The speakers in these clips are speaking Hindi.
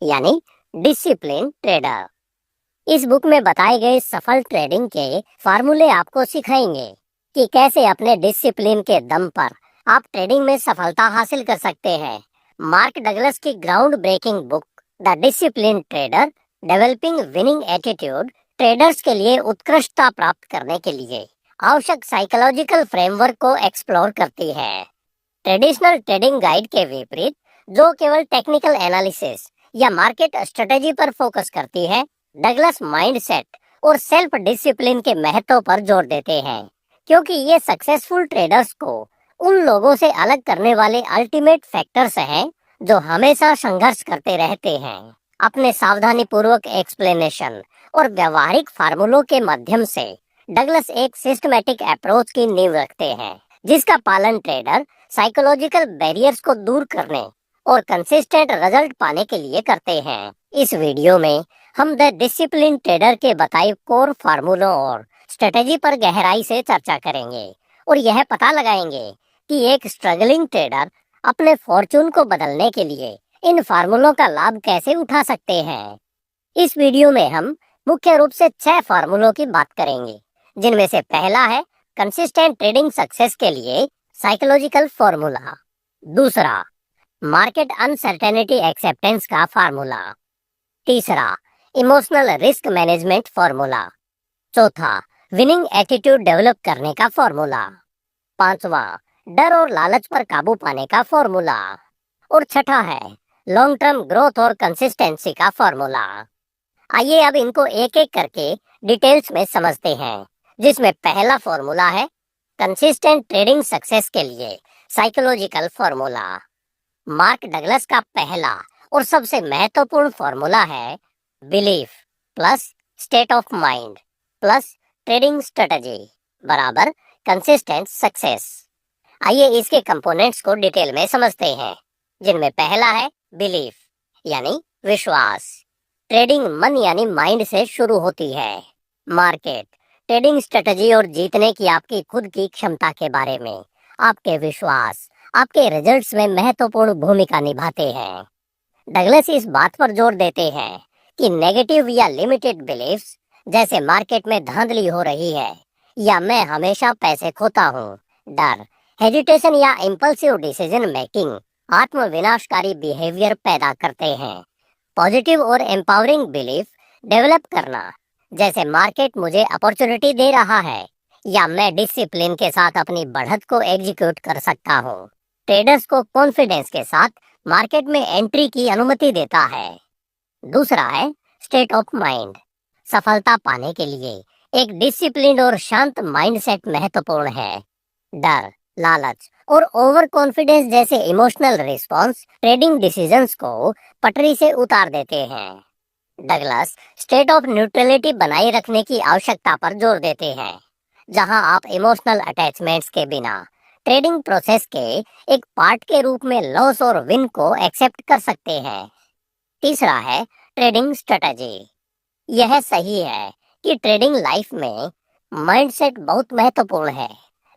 यानी डिसिप्लिन ट्रेडर। इस बुक में बताए गए सफल ट्रेडिंग के फार्मूले आपको सिखाएंगे कि कैसे अपने डिसिप्लिन के दम पर आप ट्रेडिंग में सफलता हासिल कर सकते हैं। मार्क डगलस की ground breaking book the discipline trader developing winning attitude traders के लिए उत्कृष्टता प्राप्त करने के लिए आवश्यक साइकोलॉजिकल फ्रेमवर्क को एक्सप्लोर करती है। ट्रेडिशनल ट्रेडिंग गाइड के विपरीत, जो केवल टेक्निकल एनालिसिस या मार्केट स्ट्रेटेजी पर फोकस करती है, डगलस माइंडसेट और सेल्फ डिसिप्लिन के महत्व पर जोर देते हैं, क्योंकि ये सक्सेसफुल ट्रेडर्स को उन लोगों से अलग करने वाले अल्टीमेट फैक्टर्स हैं जो हमेशा संघर्ष करते रहते हैं। अपने सावधानी पूर्वक एक्सप्लेनेशन और व्यवहारिक फार्मूलों के माध्यम से डगलस एक सिस्टमैटिक अप्रोच की नींव रखते हैं, जिसका पालन ट्रेडर साइकोलॉजिकल बैरियर्स को दूर करने और कंसिस्टेंट रिजल्ट पाने के लिए करते हैं। इस वीडियो में हम द डिसिप्लिन ट्रेडर के बताए कोर फार्मूलों और स्ट्रेटेजी पर गहराई से चर्चा करेंगे और यह पता लगाएंगे कि एक स्ट्रगलिंग ट्रेडर अपने फॉर्चून को बदलने के लिए इन फार्मूलों का लाभ कैसे उठा सकते हैं। इस वीडियो में हम मुख्य रूप से 6 फार्मूलों की बात करेंगे, जिनमें से पहला है कंसिस्टेंट ट्रेडिंग सक्सेस के लिए साइकोलॉजिकल फॉर्मूला। दूसरा, मार्केट अनसर्टेनिटी एक्सेप्टेंस का फार्मूला। तीसरा, इमोशनल रिस्क मैनेजमेंट फार्मूला। चौथा, विनिंग एटीट्यूड डेवलप करने का फार्मूला। पांचवा, डर और लालच पर काबू पाने का फार्मूला। और छठा है लॉन्ग टर्म ग्रोथ और कंसिस्टेंसी का फार्मूला। आइए अब इनको एक एक करके डिटेल्स में समझते हैं, जिसमें पहला फार्मूला है कंसिस्टेंट ट्रेडिंग सक्सेस के लिए साइकोलॉजिकल फार्मूला। मार्क डगलस का पहला और सबसे महत्वपूर्ण फार्मूला है belief plus state of mind plus trading strategy बराबर कंसिस्टेंट सक्सेस। आइए इसके कंपोनेंट्स को डिटेल में समझते हैं, जिनमें पहला है बिलीफ यानी विश्वास। ट्रेडिंग मन यानी माइंड से शुरू होती है। मार्केट, ट्रेडिंग स्ट्रेटजी और जीतने की आपकी खुद की क्षमता के बारे में आपके विश्वास आपके रिजल्ट्स में महत्वपूर्ण भूमिका निभाते हैं। डगलस इस बात पर जोर देते हैं कि नेगेटिव या लिमिटेड बिलीफ्स जैसे मार्केट में धांधली हो रही है या मैं हमेशा पैसे खोता हूँ, डर, हेजिटेशन या इम्पल्सिव डिसीजन मेकिंग आत्मविनाशकारी बिहेवियर पैदा करते हैं। पॉजिटिव और एम्पावरिंग बिलीफ डेवलप करना, जैसे मार्केट मुझे अपॉर्चुनिटी दे रहा है या मैं डिसिप्लिन के साथ अपनी बढ़त को एग्जीक्यूट कर सकता हूँ, ट्रेडर्स को कॉन्फिडेंस के साथ मार्केट में एंट्री की अनुमति देता है। दूसरा है स्टेट ऑफ माइंड। सफलता पाने के लिए एक डिसिप्लिन और शांत माइंडसेट महत्वपूर्ण है। डर, लालच और ओवर कॉन्फिडेंस जैसे इमोशनल रिस्पॉन्स ट्रेडिंग डिसीजंस को पटरी से उतार देते हैं। डगलस स्टेट ऑफ न्यूट्रलिटी बनाए रखने की आवश्यकता पर जोर देते हैं, जहां आप इमोशनल अटैचमेंट्स के बिना ट्रेडिंग प्रोसेस के एक पार्ट के रूप में लॉस और विन को एक्सेप्ट कर सकते हैं। तीसरा है ट्रेडिंग स्ट्रेटजी। यह सही है कि ट्रेडिंग लाइफ में माइंडसेट बहुत महत्वपूर्ण है,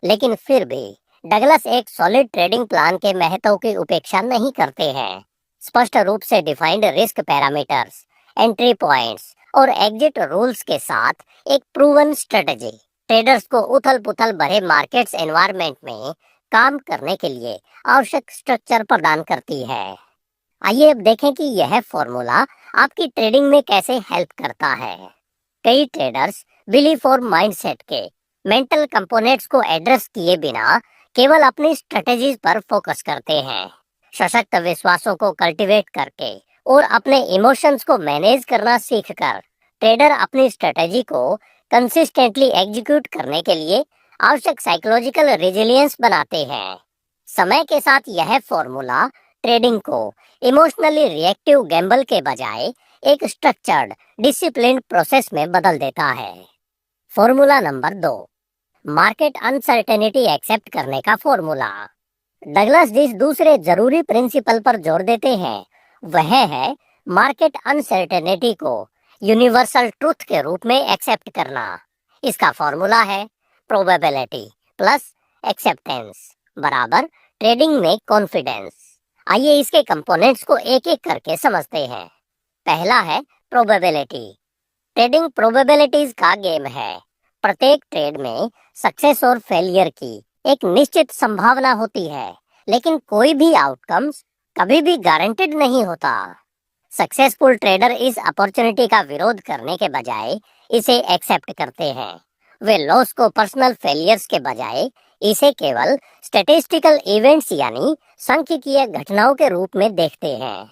लेकिन फिर भी डगलस एक सॉलिड ट्रेडिंग प्लान के महत्व की उपेक्षा नहीं करते हैं। स्पष्ट रूप से defined risk parameters, entry points और एग्जिट रूल्स के साथ एक प्रूवन स्ट्रेटजी ट्रेडर्स को उथल पुथल भरे मार्केट्स एनवायरनमेंट में काम करने के लिए आवश्यक स्ट्रक्चर प्रदान करती है। आइए अब देखें कि यह फॉर्मूला आपकी ट्रेडिंग में कैसे हेल्प करता है। कई ट्रेडर्स बिलीफ और माइंडसेट के मेंटल कंपोनेंट्स को एड्रेस किए बिना केवल अपनी स्ट्रेटजीज पर फोकस करते हैं। सशक्त विश्वासों को कल्टीवेट करके और अपने इमोशंस को मैनेज करना सीखकर ट्रेडर अपनी स्ट्रेटजी को कंसिस्टेंटली एग्जीक्यूट करने के लिए आवश्यक साइकोलॉजिकल रेजिलियंस बनाते हैं। समय के साथ यह फॉर्मूला ट्रेडिंग को इमोशनली रिएक्टिव गैम्बल के बजाय एक स्ट्रक्चर्ड डिसिप्लिन्ड प्रोसेस में बदल देता है। Formula number 2, market uncertainty accept करने का फॉर्मूला। डगलस जिस दूसरे जरूरी प्रिंसिपल पर जोर देते हैं वह है मार्केट अनसर्टेनिटी को यूनिवर्सल ट्रूथ के रूप में एक्सेप्ट करना। इसका फॉर्मूला है प्रोबेबिलिटी प्लस एक्सेप्टेंस बराबर ट्रेडिंग में कॉन्फिडेंस। आइए इसके कंपोनेंट्स को एक एक करके समझते हैं, पहला है प्रोबेबिलिटी। ट्रेडिंग प्रोबेबिलिटीज का गेम है। प्रत्येक ट्रेड में सक्सेस और फेलियर की एक निश्चित संभावना होती है, लेकिन कोई भी आउटकम्स कभी भी गारंटेड नहीं होता। सक्सेसफुल ट्रेडर इस अपॉर्चुनिटी का विरोध करने के बजाय इसे एक्सेप्ट करते हैं। वे लॉस को पर्सनल फेलियर्स के बजाय इसे केवल स्टैटिस्टिकल इवेंट्स यानी सांख्यिकीय घटनाओं के रूप में देखते हैं।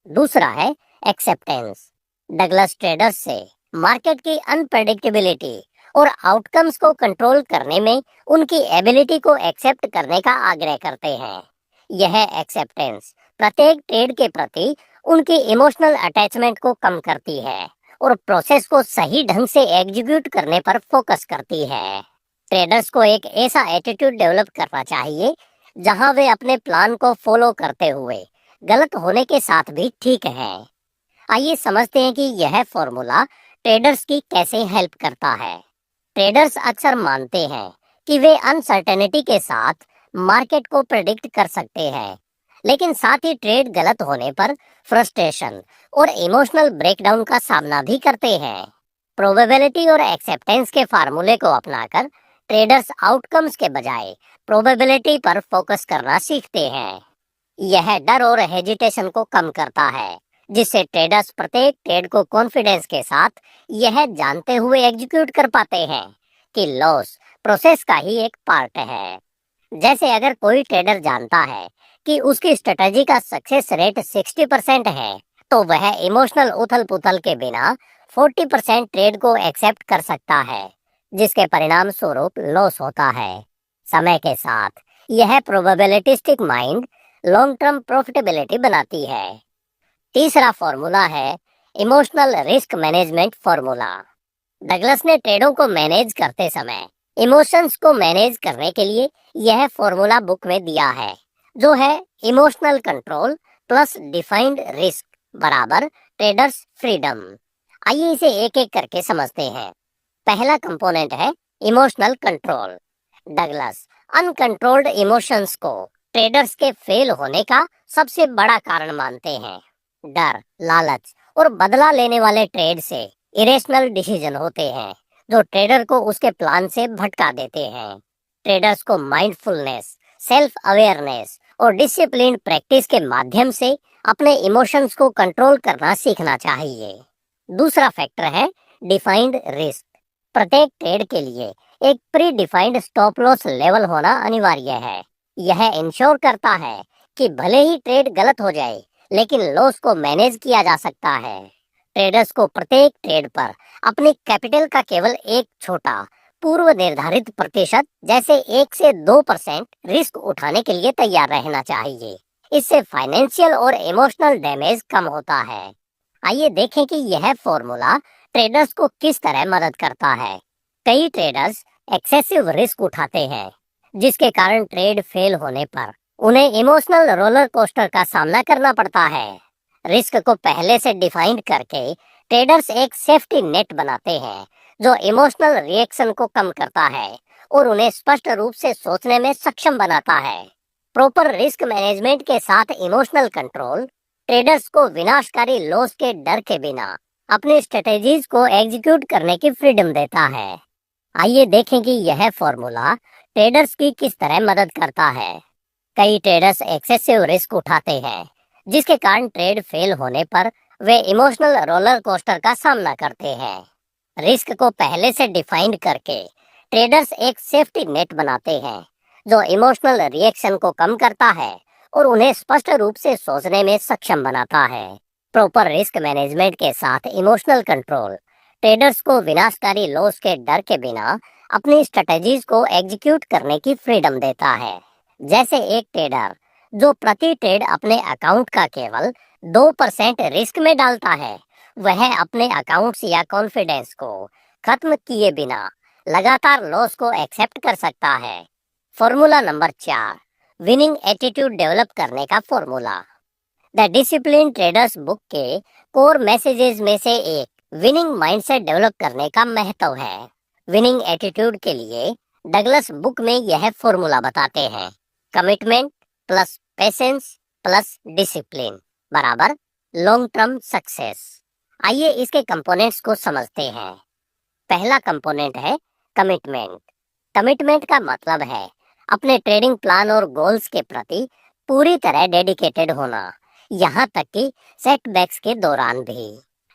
दूसरा है एक्सेप्टेंस। डगलस ट्रेडर्स से मार्केट की अनप्रेडिक्टेबिलिटी और आउटकम्स को कंट्रोल करने में उनकी एबिलिटी को एक्सेप्ट करने का आग्रह करते हैं। यह एक्सेप्टेंस प्रत्येक ट्रेड के प्रति उनकी इमोशनल अटैचमेंट को कम करती है और प्रोसेस को सही ढंग से एग्जीक्यूट करने पर फोकस करती है। ट्रेडर्स को एक ऐसा एटीट्यूड डेवलप करना चाहिए जहां वे अपने प्लान को फॉलो करते हुए गलत होने के साथ भी ठीक है। आइए समझते हैं कि यह फॉर्मूला ट्रेडर्स की कैसे हेल्प करता है। ट्रेडर्स अक्सर मानते हैं कि वे अनसर्टेनिटी के साथ मार्केट को प्रेडिक्ट कर सकते हैं, लेकिन साथ ही ट्रेड गलत होने पर फ्रस्ट्रेशन और इमोशनल ब्रेकडाउन का सामना भी करते हैं। प्रोबेबिलिटी और एक्सेप्टेंस के फार्मूले को अपनाकर ट्रेडर्स आउटकम्स के बजाय प्रोबेबिलिटी पर फोकस करना सीखते हैं। यह डर और हेजिटेशन को कम करता है, जिससे ट्रेडर्स प्रत्येक ट्रेड को कॉन्फिडेंस के साथ यह जानते हुए एग्जीक्यूट कर पाते हैं कि लॉस प्रोसेस का ही एक पार्ट है। जैसे अगर कोई ट्रेडर जानता है कि उसकी स्ट्रेटजी का सक्सेस रेट 60% है, तो वह इमोशनल उथल पुथल के बिना 40% ट्रेड को एक्सेप्ट कर सकता है, जिसके परिणाम स्वरूप लॉस होता है। समय के साथ यह probabilistic mind long term profitability बनाती है। तीसरा फॉर्मूला है emotional risk management formula. Douglas ने ट्रेडों को मैनेज करते समय इमोशंस को मैनेज करने के लिए यह फॉर्मूला बुक में दिया है, जो है emotional control plus defined risk बराबर ट्रेडर्स फ्रीडम। आइए इसे एक एक करके समझते हैं। पहला कंपोनेंट है emotional control. Douglas uncontrolled emotions को ट्रेडर्स के फेल होने का सबसे बड़ा कारण मानते हैं। डर, लालच और बदला लेने वाले ट्रेड से इरेशनल डिसीजन होते हैं, जो ट्रेडर को उसके प्लान से भटका देते हैं। ट्रेडर्स को माइंडफुलनेस, सेल्फ अवेयरनेस और डिसिप्लिन प्रैक्टिस के माध्यम से अपने इमोशंस को कंट्रोल करना सीखना चाहिए। दूसरा फैक्टर है डिफाइंड रिस्क। प्रत्येक ट्रेड के लिए एक pre defined stop loss level होना अनिवार्य है। यह इंश्योर करता है कि भले ही ट्रेड गलत हो जाए, लेकिन लॉस को मैनेज किया जा सकता है। ट्रेडर्स को प्रत्येक ट्रेड पर अपनी कैपिटल का केवल एक छोटा पूर्व निर्धारित प्रतिशत जैसे 1 से 2% रिस्क उठाने के लिए तैयार रहना चाहिए। इससे फाइनेंशियल और इमोशनल डैमेज कम होता है। आइए देखें कि यह फॉर्मूला ट्रेडर्स को किस तरह मदद करता है। कई ट्रेडर्स एक्सेसिव रिस्क उठाते हैं, जिसके कारण ट्रेड फेल होने पर उन्हें इमोशनल रोलर कोस्टर का सामना करना पड़ता है। रिस्क को पहले से डिफाइन करके ट्रेडर्स एक सेफ्टी नेट बनाते हैं, जो इमोशनल रिएक्शन को कम करता है और उन्हें स्पष्ट रूप से सोचने में सक्षम बनाता है। प्रॉपर रिस्क मैनेजमेंट के साथ इमोशनल कंट्रोल ट्रेडर्स को विनाशकारी लॉस के डर के बिना अपनी स्ट्रेटेजीज को एग्जीक्यूट करने की फ्रीडम देता है। आइए देखें कि यह फॉर्मूला ट्रेडर्स की किस तरह मदद करता है। कई ट्रेडर्स एक्सेसिव रिस्क उठाते हैं, जिसके कारण ट्रेड फेल होने पर वे इमोशनल रोलर कोस्टर का सामना करते हैं। रिस्क को पहले से डिफाइंड करके ट्रेडर्स एक सेफ्टी नेट बनाते हैं, जो इमोशनल रिएक्शन को कम करता है और उन्हें स्पष्ट रूप से सोचने में सक्षम बनाता है। प्रॉपर रिस्क मैनेजमेंट के साथ इमोशनल कंट्रोल ट्रेडर्स को विनाशकारी लॉस के डर के बिना अपनी स्ट्रेटेजीज को एग्जीक्यूट करने की फ्रीडम देता है। जैसे एक ट्रेडर जो प्रति ट्रेड अपने अकाउंट का केवल 2% रिस्क में डालता है, वह अपने अकाउंट्स या कॉन्फिडेंस को खत्म किए बिना लगातार लॉस को एक्सेप्ट कर सकता है। Formula number 4, winning attitude develop करने का formula. The discipline traders book के कोर मैसेजेस में से एक विनिंग माइंडसेट डेवलप करने का महत्व है। विनिंग एटीट्यूड के लिए डगलस बुक में यह फॉर्मूला बताते हैं। Commitment plus patience plus discipline बराबर लॉन्ग टर्म सक्सेस। आइए इसके कंपोनेंट्स को समझते हैं। पहला कंपोनेंट है कमिटमेंट। कमिटमेंट का मतलब है अपने ट्रेडिंग प्लान और गोल्स के प्रति पूरी तरह डेडिकेटेड होना, यहाँ तक कि सेटबैक्स के दौरान भी।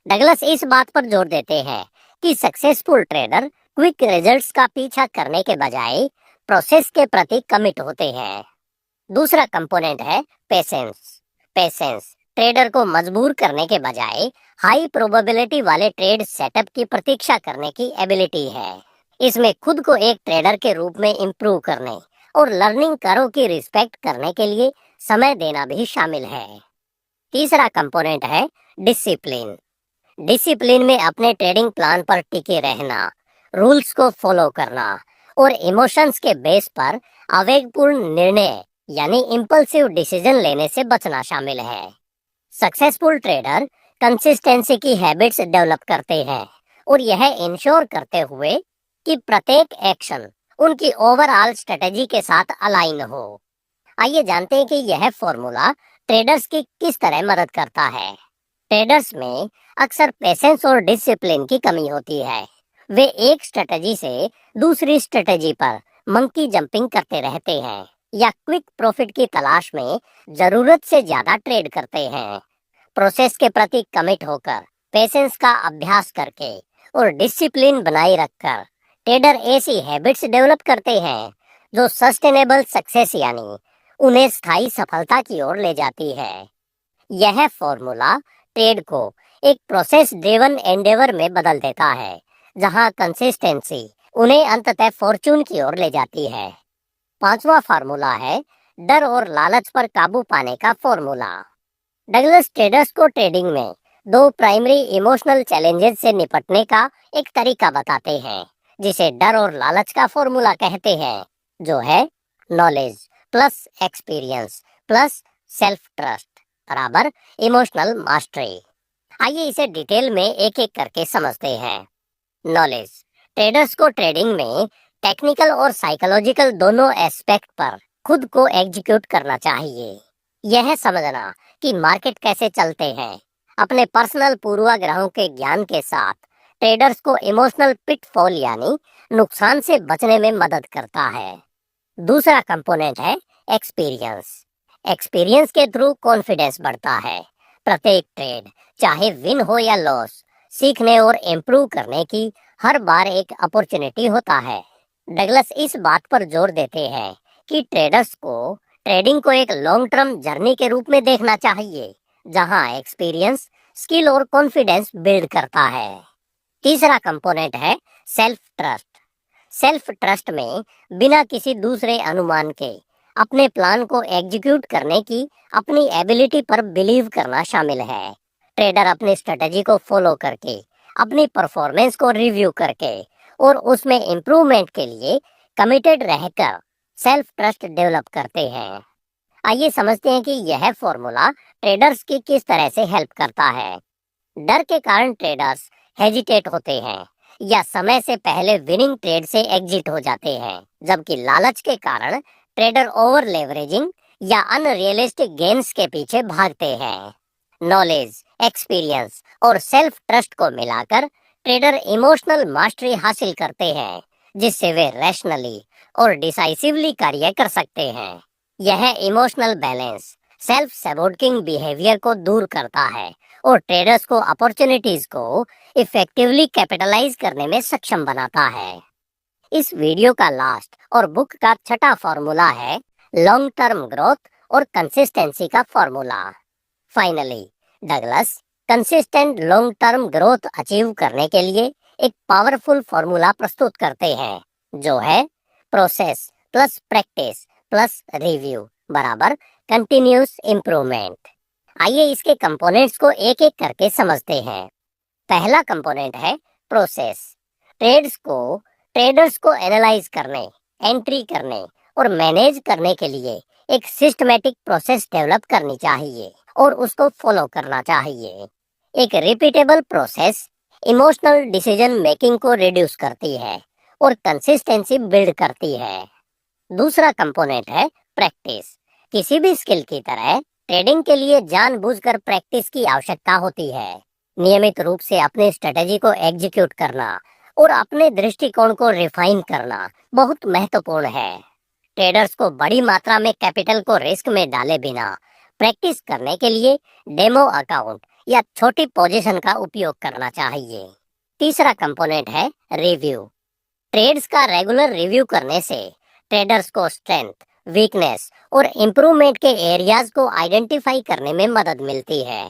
डगलस इस बात पर जोर देते हैं कि सक्सेसफुल ट्रेडर क्विक रिजल्ट्स का पीछा करने के बजाय प्रोसेस के प्रति कमिट होते हैं। दूसरा कंपोनेंट है पेशेंस। पेशेंस ट्रेडर को मजबूर करने के बजाय हाई प्रोबेबिलिटी वाले ट्रेड सेटअप की प्रतीक्षा करने की एबिलिटी है। इसमें खुद को एक ट्रेडर के रूप में इम्प्रूव करने और लर्निंग कर्व की रिस्पेक्ट करने के लिए समय देना भी शामिल है। तीसरा कंपोनेंट है डिसिप्लिन। डिसिप्लिन में अपने ट्रेडिंग प्लान पर टिके रहना, रूल्स को फॉलो करना और इमोशंस के बेस पर आवेगपूर्ण निर्णय यानी इम्पल्सिव डिसीजन लेने से बचना शामिल है। सक्सेसफुल ट्रेडर कंसिस्टेंसी की हैबिट्स डेवलप करते हैं और यह इंश्योर करते हुए कि प्रत्येक एक्शन उनकी ओवरऑल स्ट्रेटेजी के साथ अलाइन हो। आइए जानते हैं कि यह फॉर्मूला ट्रेडर्स की किस तरह मदद करता है। ट्रेडर्स में अक्सर पेशेंस और डिसिप्लिन की कमी होती है। वे एक स्ट्रेटेजी से दूसरी स्ट्रेटेजी पर मंकी जंपिंग करते रहते हैं या क्विक प्रॉफिट की तलाश में जरूरत से ज्यादा ट्रेड करते हैं। प्रोसेस के प्रति कमिट होकर, पेशेंस का अभ्यास करके और डिसिप्लिन बनाए रखकर ट्रेडर ऐसी हैबिट्स डेवलप करते हैं जो सस्टेनेबल सक्सेस यानी उन्हें स्थायी सफलता की ओर ले जाती है। यह फॉर्मूला ट्रेड को एक प्रोसेस ड्रिवन एंडेवर में बदल देता है, जहां कंसिस्टेंसी उन्हें अंततः फॉर्चून की ओर ले जाती है। पांचवा फार्मूला है डर और लालच पर काबू पाने का फॉर्मूला। डगलस ट्रेडर्स को ट्रेडिंग में दो प्राइमरी इमोशनल चैलेंजेस से निपटने का एक तरीका बताते हैं, जिसे डर और लालच का फॉर्मूला कहते हैं, जो है knowledge plus experience plus self trust बराबर इमोशनल मास्टरी। आइए इसे डिटेल में एक एक करके समझते हैं। नॉलेज ट्रेडर्स को ट्रेडिंग में टेक्निकल और साइकोलॉजिकल दोनों एस्पेक्ट पर खुद को एग्जीक्यूट करना चाहिए। यह समझना कि मार्केट कैसे चलते हैं अपने पर्सनल पूर्वाग्रहों के ज्ञान के साथ ट्रेडर्स को इमोशनल पिटफॉल यानी नुकसान से बचने में मदद करता है। दूसरा कंपोनेंट है एक्सपीरियंस। एक्सपीरियंस के थ्रू कॉन्फिडेंस बढ़ता है। प्रत्येक ट्रेड, चाहे विन हो या लॉस, सीखने और इम्प्रूव करने की हर बार एक अपॉर्चुनिटी होता है। डगलस इस बात पर जोर देते हैं कि ट्रेडर्स को ट्रेडिंग को एक लॉन्ग टर्म जर्नी के रूप में देखना चाहिए, जहां एक्सपीरियंस, स्किल और कॉन्फिडेंस बिल्ड करता है। तीसरा कंपोनेंट है सेल्फ ट्रस्ट। सेल्फ ट्रस्ट में बिना किसी दूसरे अनुमान के अपने प्लान को एग्जीक्यूट करने की अपनी एबिलिटी पर बिलीव करना शामिल है। ट्रेडर अपनी स्ट्रेटेजी को फॉलो करके, अपनी परफॉर्मेंस को रिव्यू करके और उसमें इम्प्रूवमेंट के लिए कमिटेड रहकर सेल्फ ट्रस्ट डेवलप करते हैं। आइए समझते हैं कि यह फॉर्मूला ट्रेडर्स की किस तरह से हेल्प करता है। डर के कारण ट्रेडर्स हेजिटेट होते हैं या समय से पहले विनिंग ट्रेड से एग्जिट हो जाते हैं, जबकि लालच के कारण ट्रेडर ओवर लेवरेजिंग या अनरियलिस्टिक गेन्स के पीछे भागते हैं। नॉलेज, एक्सपीरियंस और सेल्फ ट्रस्ट को मिलाकर ट्रेडर इमोशनल मास्टरी हासिल करते हैं, जिससे वे रैशनली और डिसाइसिवली कार्य कर सकते हैं। यह इमोशनल बैलेंस सेल्फ सैबोटिंग बिहेवियर को दूर करता है और ट्रेडर्स को अपॉर्चुनिटीज को इफेक्टिवली कैपिटलाइज करने में सक्षम बनाता है। इस वीडियो का लास्ट और बुक का छठा फॉर्मूला है लॉन्ग टर्म ग्रोथ और कंसिस्टेंसी का formula. Finally Douglas consistent long term growth achieve करने के लिए एक पावरफुल फॉर्मूला प्रस्तुत करते हैं, जो है process plus practice plus review बराबर कंटिन्यूस इम्प्रूवमेंट। आइए इसके कंपोनेंट्स को एक एक करके समझते हैं। पहला कंपोनेंट है प्रोसेस। ट्रेडर्स को एनालाइज करने, एंट्री करने और मैनेज करने के लिए एक सिस्टमैटिक प्रोसेस डेवलप करनी चाहिए और उसको फॉलो करना चाहिए। एक repeatable process emotional decision making को रिड्यूस करती है और कंसिस्टेंसी बिल्ड करती है। दूसरा कंपोनेंट है प्रैक्टिस। किसी भी स्किल की तरह ट्रेडिंग के लिए जानबूझकर प्रैक्टिस की आवश्यकता होती है। नियमित रूप से अपनी स्ट्रेटेजी को एग्जीक्यूट करना और अपने दृष्टिकोण को रिफाइन करना बहुत महत्वपूर्ण है। ट्रेडर्स को बड़ी मात्रा में कैपिटल को रिस्क में डाले बिना प्रैक्टिस करने के लिए डेमो अकाउंट या छोटी पोजीशन का उपयोग करना चाहिए। तीसरा कंपोनेंट है रिव्यू। ट्रेड्स का रेगुलर रिव्यू करने से ट्रेडर्स को स्ट्रेंथ, वीकनेस और इम्प्रूवमेंट के एरियाज को आइडेंटिफाई करने में मदद मिलती है।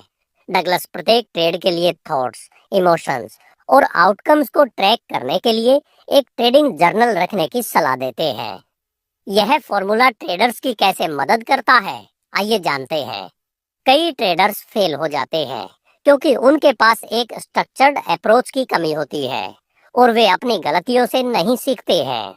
डगलस प्रत्येक ट्रेड के लिए थॉट्स, इमोशंस और आउटकम्स को ट्रैक करने के लिए एक ट्रेडिंग जर्नल रखने की सलाह देते हैं। यह फॉर्मूला ट्रेडर्स की कैसे मदद करता है, आइए जानते हैं। कई ट्रेडर्स फेल हो जाते हैं क्योंकि उनके पास एक स्ट्रक्चर्ड अप्रोच की कमी होती है और वे अपनी गलतियों से नहीं सीखते हैं।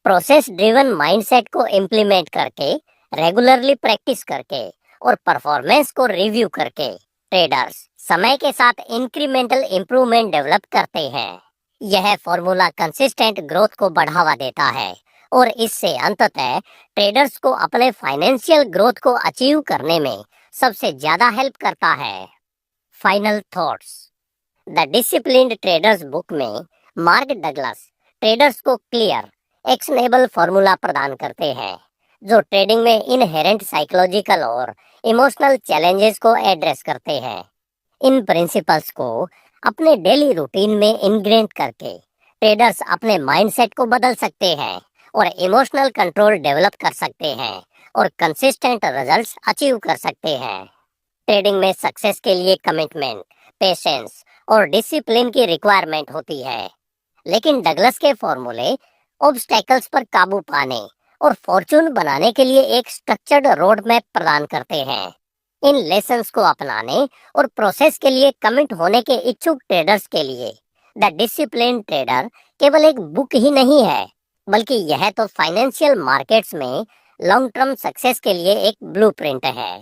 प्रोसेस ड्रिवन माइंडसेट को इम्प्लीमेंट करके, रेगुलरली प्रैक्टिस करके और परफॉर्मेंस को रिव्यू करके ट्रेडर्स समय के साथ इंक्रीमेंटल इम्प्रूवमेंट डेवलप करते हैं। यह फॉर्मूला कंसिस्टेंट ग्रोथ को बढ़ावा देता है और इससे अंततः ट्रेडर्स को अपने फाइनेंशियल ग्रोथ को अचीव करने में सबसे ज्यादा हेल्प करता है। Final thoughts. The disciplined traders book में मार्क डगलस ट्रेडर्स को क्लियर, एक्शनेबल फॉर्मूला प्रदान करते हैं जो ट्रेडिंग में इनहेरेंट साइकोलॉजिकल और इमोशनल चैलेंजेस को एड्रेस करते हैं। इन प्रिंसिपल्स को अपने डेली रूटीन में इंग्रेंट करके ट्रेडर्स अपने माइंडसेट को बदल सकते हैं और इमोशनल कंट्रोल डेवलप कर सकते हैं और कंसिस्टेंट रिजल्ट्स अचीव कर सकते हैं। ट्रेडिंग में सक्सेस के लिए कमिटमेंट, पेशेंस और डिसिप्लिन की रिक्वायरमेंट होती है, लेकिन डगलस के फॉर्मूले ऑब्स्टेकल्स पर काबू पाने और फॉर्चून बनाने के लिए एक स्ट्रक्चर्ड रोड मैप प्रदान करते हैं। इन लेसन्स को अपनाने और प्रोसेस के लिए कमिट होने के इच्छुक ट्रेडर्स के लिए द डिसिप्लिन ट्रेडर केवल एक बुक ही नहीं है, बल्कि यह तो फाइनेंशियल मार्केट्स में लॉन्ग टर्म सक्सेस के लिए एक ब्लूप्रिंट है।